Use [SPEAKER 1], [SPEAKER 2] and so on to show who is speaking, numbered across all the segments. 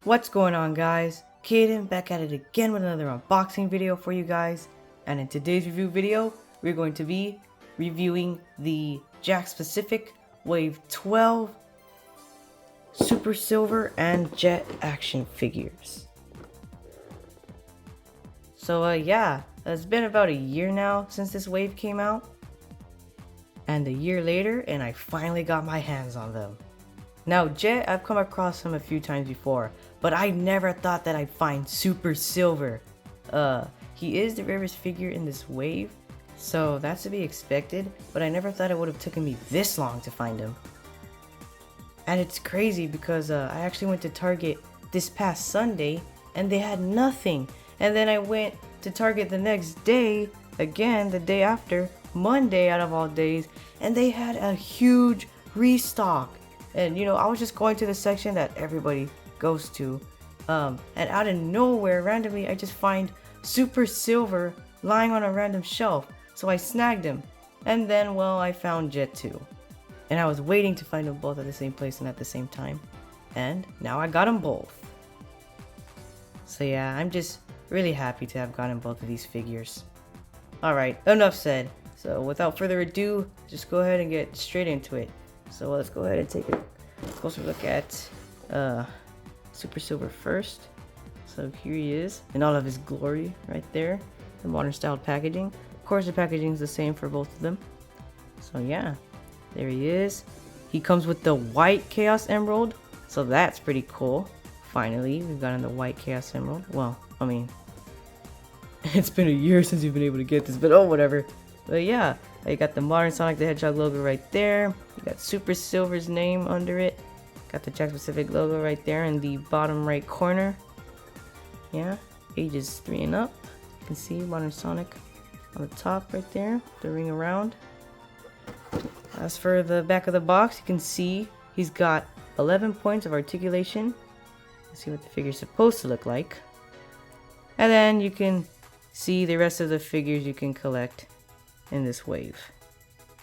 [SPEAKER 1] What's going on, guys? Kaden back at it again with another unboxing video for you guys. And in today's review video, we're going to be reviewing the Jakks Pacific Wave 12 Super Silver and Jet action figures. So yeah, it's been about a year now since this wave came out. And a year later, and I finally got my hands on them. Now Jet, I've come across him a few times before, but I never thought that I'd find Super Silver. He is the rarest figure in this wave, so that's to be expected, but I never thought it would have taken me this long to find him. And it's crazy because I actually went to Target this past Sunday and they had nothing. And then I went to Target the next day, again the day after, Monday out of all days, and they had a huge restock. And you know, I was just going to the section that everybody goes to, and out of nowhere, randomly, I just find Super Silver lying on a random shelf. So I snagged him, and then, well, I found Jet too. And I was waiting to find them both at the same place and at the same time, and now I got them both. So yeah, I'm just really happy to have gotten both of these figures. Alright, enough said. So without further ado, just go ahead and get straight into it. So let's go ahead and take a closer look at Super Silver first. So here he is in all of his glory right there. The modern styled packaging. Of course the packaging is the same for both of them. So yeah, there he is. He comes with the white Chaos Emerald. So that's pretty cool. Finally, we've gotten the white Chaos Emerald. Well, I mean, it's been a year since you've been able to get this, but oh, whatever. But yeah, you got the modern Sonic the Hedgehog logo right there. You got Super Silver's name under it. Got the Jakks Pacific logo right there in the bottom right corner. Yeah, ages 3 and up. You can see modern Sonic on the top right there, the ring around. As for the back of the box, you can see he's got 11 points of articulation. Let's see what the figure's supposed to look like. And then you can see the rest of the figures you can collect in this wave.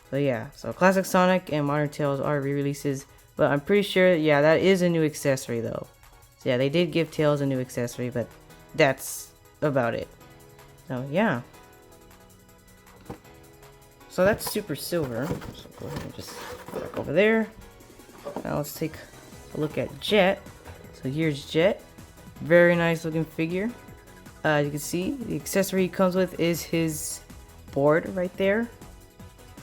[SPEAKER 1] So yeah, so Classic Sonic and Modern Tails are re-releases, but I'm pretty sure, yeah, that is a new accessory though. So yeah, they did give Tails a new accessory, but that's about it. So yeah. So that's Super Silver. So go ahead and just put it back over there. Now let's take a look at Jet. So here's Jet. Very nice looking figure. You can see the accessory he comes with is his board right there.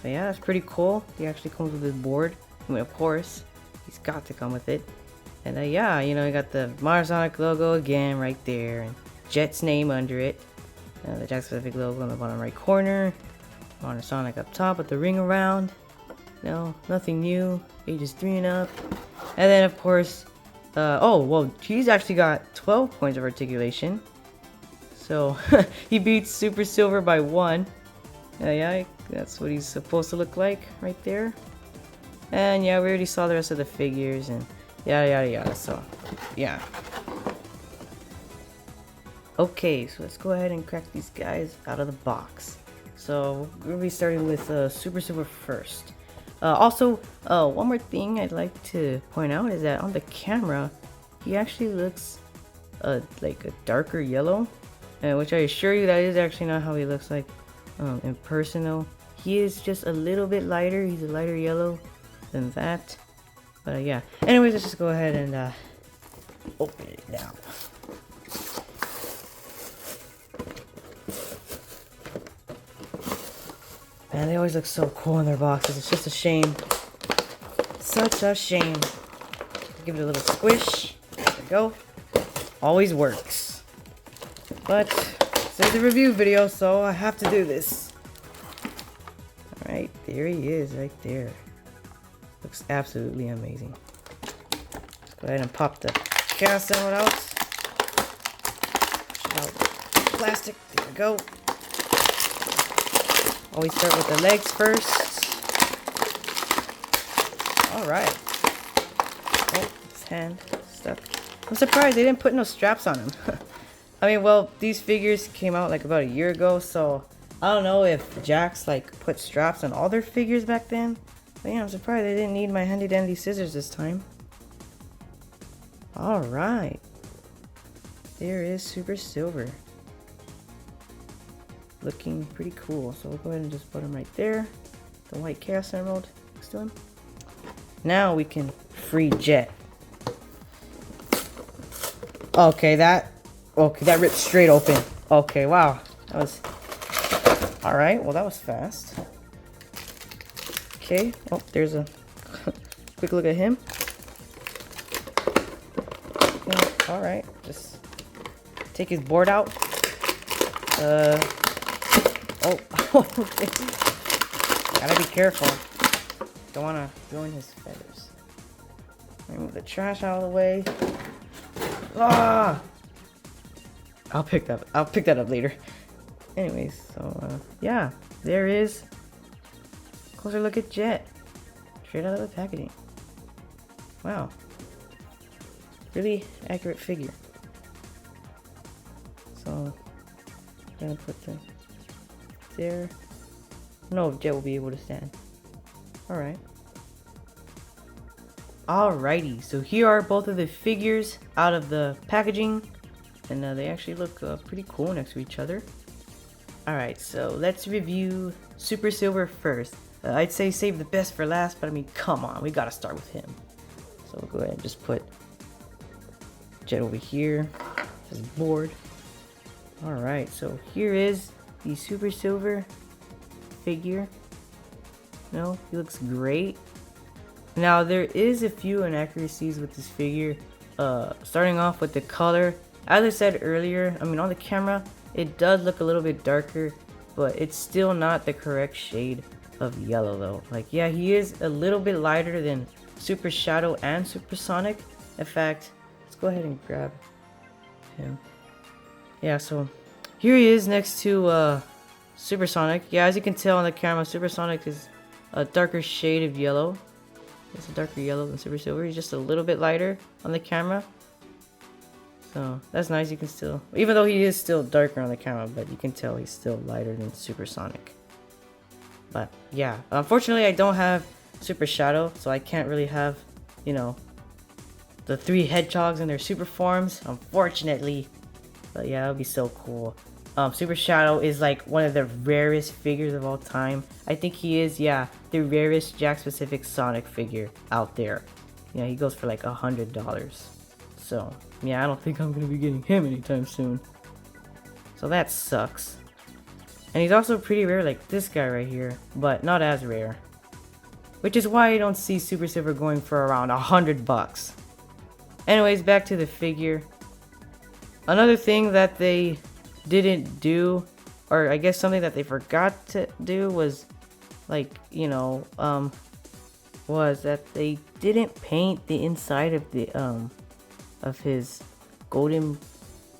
[SPEAKER 1] So yeah, that's pretty cool. He actually comes with his board. I mean, of course, he's got to come with it. And yeah, you know, you got the Modern Sonic logo again right there, and Jet's name under it. The Jakks Pacific logo on the bottom right corner. Modern Sonic up top with the ring around. No, nothing new. Ages 3 and up. And then of course, oh well, he's actually got 12 points of articulation. So he beats Super Silver by 1. Yeah, that's what he's supposed to look like right there. And yeah, we already saw the rest of the figures and yada yada yada. So yeah. Okay, so let's go ahead and crack these guys out of the box. So we're gonna be starting with Super Silver first. Also, one more thing I'd like to point out is that on the camera, he actually looks like a darker yellow. Which I assure you that is actually not how he looks like in person though. He is just a little bit lighter. He's a lighter yellow than that. But yeah. Anyways, let's just go ahead and open it now. Man, they always look so cool in their boxes. It's just a shame. Such a shame. Give it a little squish. There we go. Always works. But this is a review video, so I have to do this. Alright, there he is right there. Looks absolutely amazing. Let's go ahead and pop the Chaos Emerald out. Push it out. Plastic, there we go. Always start with the legs first. Alright. Oh, his hand stuck. I'm surprised they didn't put no straps on him. I mean, well, these figures came out like about a year ago, so I don't know if Jakks like put straps on all their figures back then. But yeah, I'm surprised they didn't need my handy dandy scissors this time. Alright. there is Super Silver. Looking pretty cool. So we'll go ahead and just put him right there. The white Chaos Emerald next to him. Now we can free Jet. Okay, that ripped straight open. Okay, wow. That was... Alright, well that was fast. Okay, oh, there's a quick look at him. Alright, just take his board out. Oh, okay. Gotta be careful. Don't wanna ruin his feathers. Remove the trash out of the way. Ah! I'll pick that up later. Anyways, so yeah, there is closer look at Jet. Straight out of the packaging. Wow. Really accurate figure. So I'm gonna put the there. No, Jet will be able to stand. Alright. Alrighty, so here are both of the figures out of the packaging, and they actually look pretty cool next to each other. Alright, so let's review Super Silver first. I'd say save the best for last, but I mean, come on, we gotta start with him. So we'll go ahead and just put Jet over here, his board. Alright, so here is the Super Silver figure. No, he looks great. Now there is a few inaccuracies with this figure. Starting off with the color. As I said earlier, I mean on the camera, it does look a little bit darker, but it's still not the correct shade of yellow though. Like, yeah, he is a little bit lighter than Super Shadow and Super Sonic. In fact, let's go ahead and grab him. Yeah, so here he is next to Super Sonic. Yeah, as you can tell on the camera, Super Sonic is a darker shade of yellow. It's a darker yellow than Super Silver. He's just a little bit lighter on the camera. So that's nice. You can still, even though he is still darker on the camera, but you can tell he's still lighter than Super Sonic. But yeah, unfortunately I don't have Super Shadow, so I can't really have, you know, the 3 hedgehogs in their super forms, unfortunately. But yeah, that would be so cool. Super Shadow is like one of the rarest figures of all time. I think he is, yeah, the rarest Jakks specific Sonic figure out there. Yeah, he goes for like $100. So yeah, I don't think I'm gonna be getting him anytime soon. So that sucks. And he's also pretty rare like this guy right here, but not as rare. Which is why I don't see Super Silver going for around $100. Anyways, back to the figure. Another thing that they didn't do, or I guess something that they forgot to do, was like, you know, was that they didn't paint the inside of the of his golden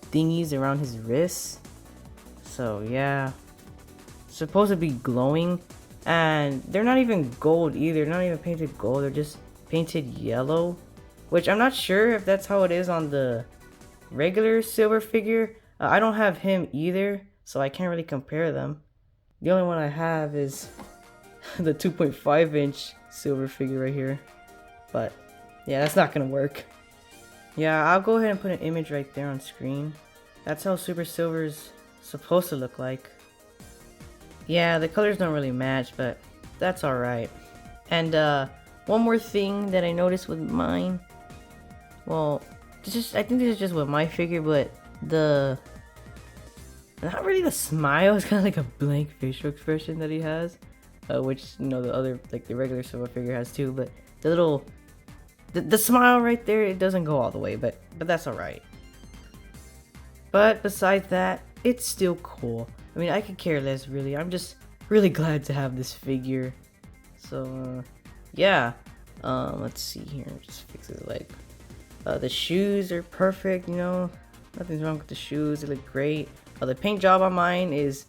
[SPEAKER 1] thingies around his wrists. So yeah, it's supposed to be glowing, and they're not even gold either. They're not even painted gold, they're just painted yellow, which I'm not sure if that's how it is on the regular silver figure. I don't have him either, so I can't really compare them. The only one I have is the 2.5 inch silver figure right here. But yeah, that's not gonna work. Yeah, I'll go ahead and put an image right there on screen. That's how Super Silver's supposed to look like. Yeah, the colors don't really match, but that's alright. And one more thing that I noticed with mine, well, I think this is just with my figure, but not really the smile, it's kind of like a blank facial expression that he has, which, you know, the other, like the regular silver figure has too, but the little, the smile right there, it doesn't go all the way, but that's alright. But besides that, it's still cool. I mean, I could care less really. I'm just really glad to have this figure. So yeah, let's see here, just fix his leg. The shoes are perfect, you know, nothing's wrong with the shoes, they look great. The paint job on mine is,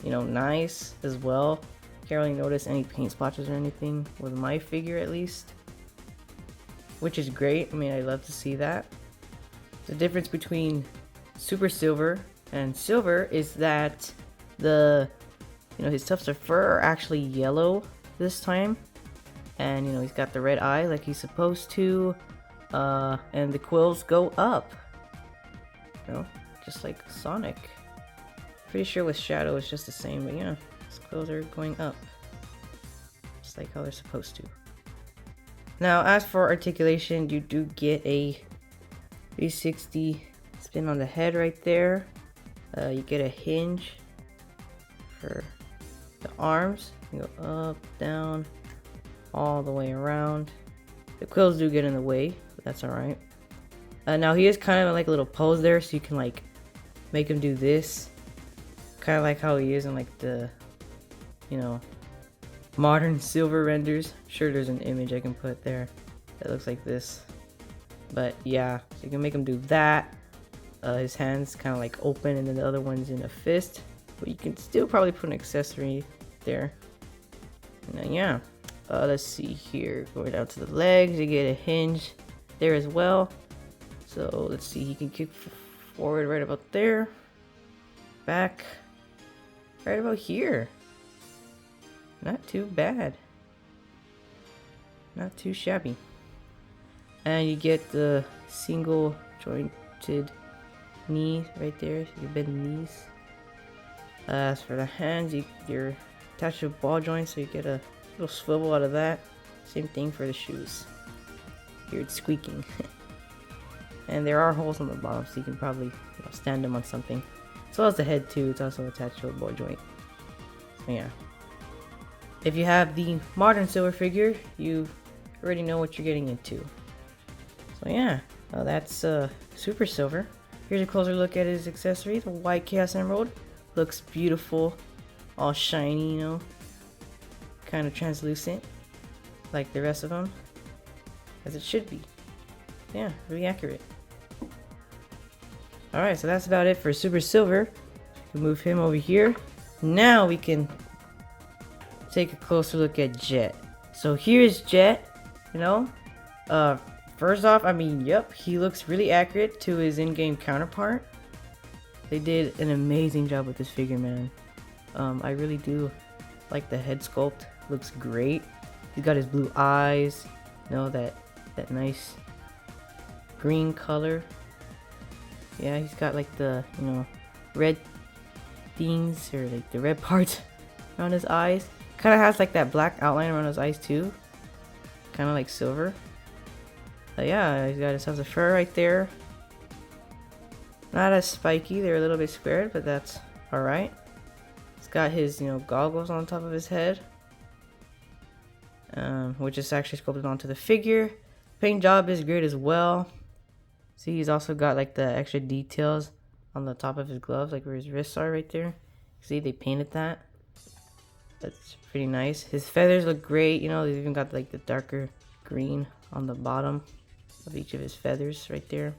[SPEAKER 1] you know, nice as well. Can't really notice any paint splotches or anything with my figure, at least, which is great. I mean, I love to see that. The difference between Super Silver and Silver is that the, you know, his tufts of fur are actually yellow this time, and you know, he's got the red eye like he's supposed to, and the quills go up. you know, just like Sonic. Pretty sure with Shadow it's just the same, but yeah, his quills are going up. Just like how they're supposed to. Now, as for articulation, you do get a 360 spin on the head right there. You get a hinge for the arms. You go up, down, all the way around. The quills do get in the way, but that's alright. Now he is kind of like a little pose there, so you can like make him do this. Kind of like how he is in like the, you know, modern silver renders. Sure, there's an image I can put there that looks like this. But yeah, so you can make him do that. His hands kind of like open and then the other one's in a fist. But you can still probably put an accessory there. And then yeah, let's see here. Going down to the legs, you get a hinge there as well. So let's see, he can kick forward right about there. Back right about here. Not too bad. Not too shabby. And you get the single jointed knee right there. So you bend the knees. As for the hands, you're attached to a ball joint, so you get a little swivel out of that. Same thing for the shoes. Here it's squeaking. And there are holes on the bottom, so you can probably stand them on something. As well as the head too, it's also attached to a ball joint. So yeah. If you have the modern silver figure, you already know what you're getting into. So yeah, that's Super Silver. Here's a closer look at his accessory. The white Chaos Emerald looks beautiful, all shiny, you know, kind of translucent, like the rest of them, as it should be. Yeah, really accurate. Alright, so that's about it for Super Silver. We can move him over here. Now we can take a closer look at Jet. So here's Jet, you know. First off, I mean, yep, he looks really accurate to his in-game counterpart. They did an amazing job with this figure, man. I really do like the head sculpt. Looks great. He's got his blue eyes, you know, that nice green color. Yeah, he's got like the, you know, red things, or like the red parts around his eyes. Kind of has like that black outline around his eyes too. Kind of like silver. But yeah, he's got his sense of fur right there. Not as spiky, they're a little bit squared, but that's alright. He's got his, you know, goggles on top of his head. Which is actually sculpted onto the figure. Paint job is great as well. See, he's also got like the extra details on the top of his gloves, like where his wrists are right there. See, they painted that. That's pretty nice. His feathers look great, you know, they've even got like the darker green on the bottom of each of his feathers right there.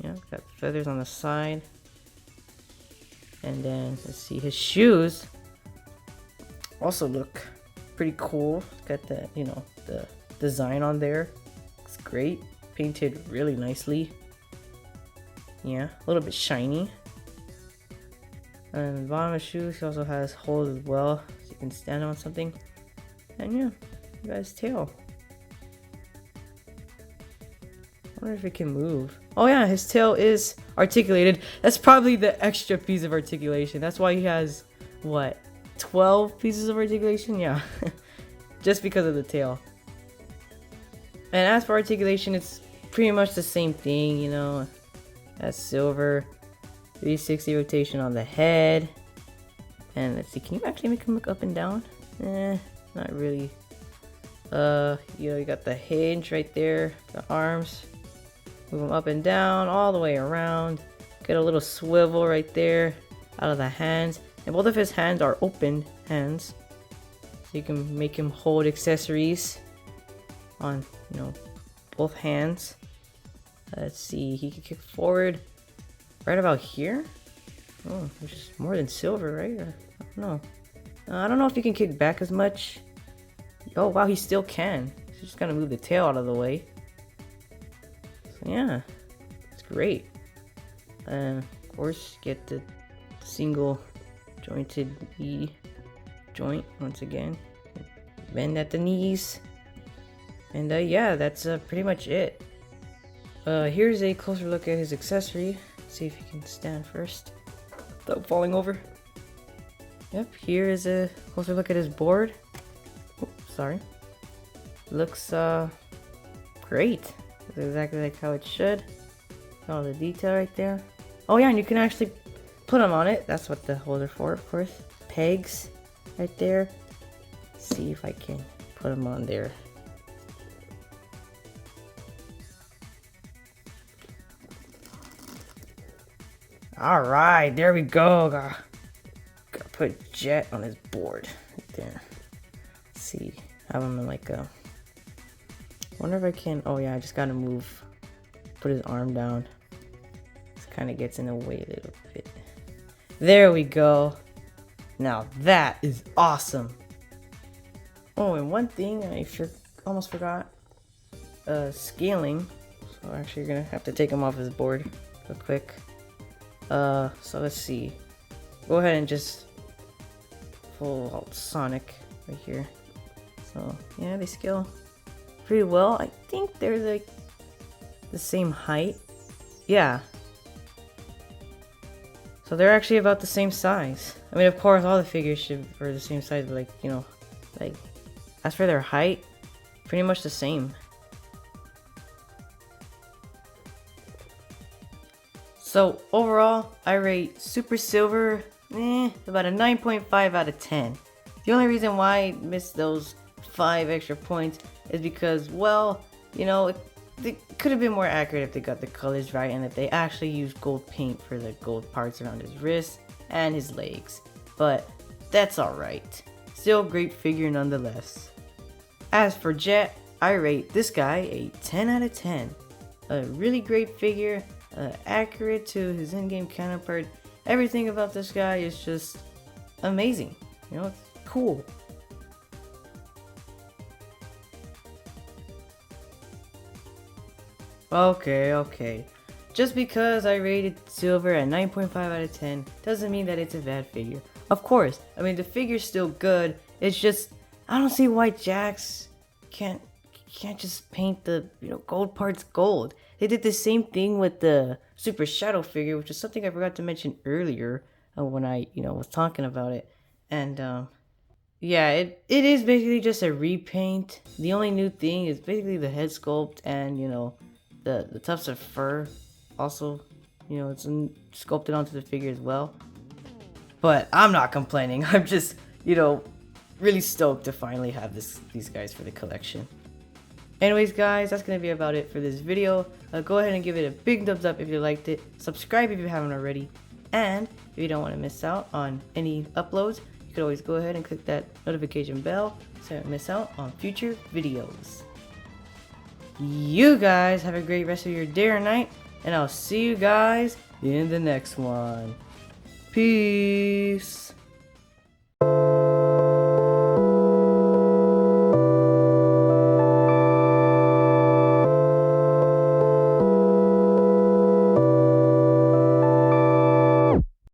[SPEAKER 1] Yeah, got feathers on the side. And then, let's see, his shoes also look pretty cool. Got the, you know, the design on there. It's great. Painted really nicely. Yeah, a little bit shiny. And the bottom of the shoes, he also has holes as well, so you can stand on something. And yeah, you got his tail. I wonder if it can move. Oh yeah, his tail is articulated. That's probably the extra piece of articulation. That's why he has, what, 12 pieces of articulation? Yeah, just because of the tail. And as for articulation, it's pretty much the same thing, you know. That's silver. 360 rotation on the head. And let's see, can you actually make him look up and down? Not really. You know, you got the hinge right there, the arms. Move them up and down, all the way around. Get a little swivel right there out of the hands. And both of his hands are open hands. So you can make him hold accessories on, you know, both hands. Let's see, he can kick forward right about here. Oh, which is more than silver, right? I don't know if he can kick back as much. Oh wow, he still can. He's just gonna move the tail out of the way. So yeah, it's great. And of course, get the single jointed knee joint once again. Bend at the knees. And yeah, that's pretty much it. Here's a closer look at his accessory. See if he can stand first without falling over. Yep, here is a closer look at his board. Oops, sorry. Looks great. Looks exactly like how it should. All the detail right there. Oh yeah, and you can actually put them on it. That's what the holes are for, of course. Pegs right there. See if I can put them on there. Alright, there we go. Gotta put Jet on his board right there. Let's see. Have him in like a... wonder if I can... oh yeah, I just gotta move. Put his arm down. This kind of gets in the way a little bit. There we go. Now that is awesome. Oh, and one thing I almost forgot. Scaling. So actually you're gonna have to take him off his board real quick. So let's see. Go ahead and just pull out Sonic right here. So yeah, they scale pretty well. I think they're like the same height. Yeah. So they're actually about the same size. I mean, of course, all the figures are the same size, but like, you know, like as for their height, pretty much the same. So overall, I rate Super Silver about a 9.5 out of 10. The only reason why I missed those 5 extra points is because, well, you know, it could have been more accurate if they got the colors right and if they actually used gold paint for the gold parts around his wrists and his legs. But that's alright. Still a great figure nonetheless. As for Jet, I rate this guy a 10 out of 10. A really great figure. Accurate to his in-game counterpart. Everything about this guy is just amazing. You know, it's cool. Okay. Just because I rated Silver at 9.5 out of 10 doesn't mean that it's a bad figure. Of course, I mean the figure's still good. It's just I don't see why Jakks can't just paint the gold parts gold. They did the same thing with the Super Shadow figure, which is something I forgot to mention earlier when I was talking about it. And yeah, it is basically just a repaint. The only new thing is basically the head sculpt and the tufts of fur. Also, it's sculpted onto the figure as well. But I'm not complaining. I'm just really stoked to finally have these guys for the collection. Anyways guys, that's going to be about it for this video. Go ahead and give it a big thumbs up if you liked it. Subscribe if you haven't already. And if you don't want to miss out on any uploads, you could always go ahead and click that notification bell so you don't miss out on future videos. You guys have a great rest of your day or night. And I'll see you guys in the next one. Peace.